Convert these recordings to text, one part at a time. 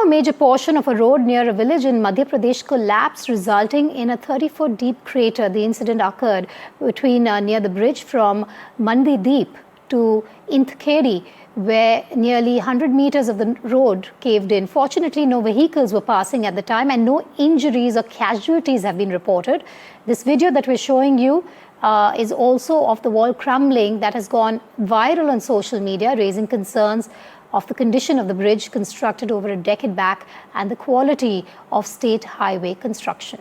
major portion of a road near a village in Madhya Pradesh collapsed, resulting in a 30-foot deep crater. The incident occurred between near the bridge from Mandi Deep to Inthkeri, where nearly 100 meters of the road caved in. Fortunately, no vehicles were passing at the time and no injuries or casualties have been reported. This video that we're showing you is also of the wall crumbling that has gone viral on social media, raising concerns of the condition of the bridge constructed over a decade back and the quality of state highway construction.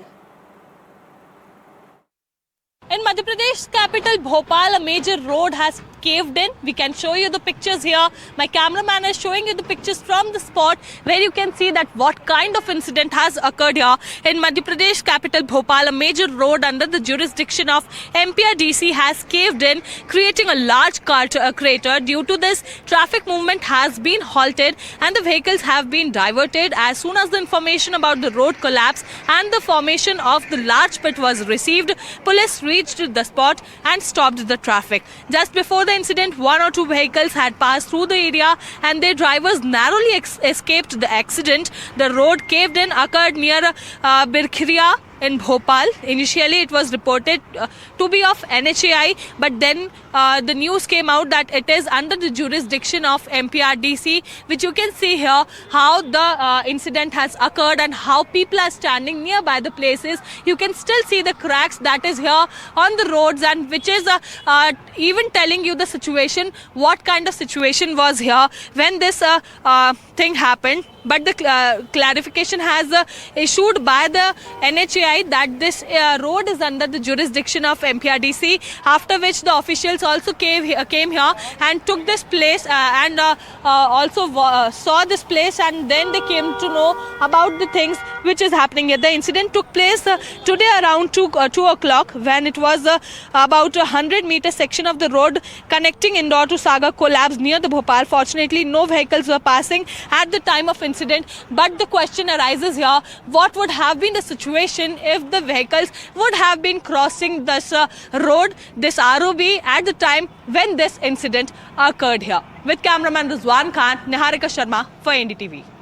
In Madhya Pradesh capital Bhopal, a major road has caved in. We can show you the pictures here. My cameraman is showing you the pictures from the spot where you can see that what kind of incident has occurred here. In Madhya Pradesh capital Bhopal, a major road under the jurisdiction of MPRDC has caved in, creating a large crater. Due to this, traffic movement has been halted and the vehicles have been diverted. As soon as the information about the road collapse and the formation of the large pit was received, police reached the spot and stopped the traffic. Just before the incident, one or two vehicles had passed through the area and their drivers narrowly escaped the accident. The road caved in occurred near Birkhiria in Bhopal. Initially, it was reported to be of NHAI, but then the news came out that it is under the jurisdiction of MPRDC, which you can see here how the incident has occurred and how people are standing nearby the places. You can still see the cracks that is here on the roads, and which is even telling you the situation, what kind of situation was here when this thing happened. But the clarification has issued by the NHAI that this road is under the jurisdiction of MPRDC, after which the officials also came here and took this place and also saw this place, and then they came to know about the things which is happening here. The incident took place today around 2 o'clock when it was about a 100-meter section of the road connecting Indore to Sagar collapsed near the Bhopal. Fortunately, no vehicles were passing at the time of incident. But the question arises here, what would have been the situation if the vehicles would have been crossing this road, this ROB, at the time when this incident occurred here? With cameraman Rizwan Khan, Niharika Sharma for NDTV.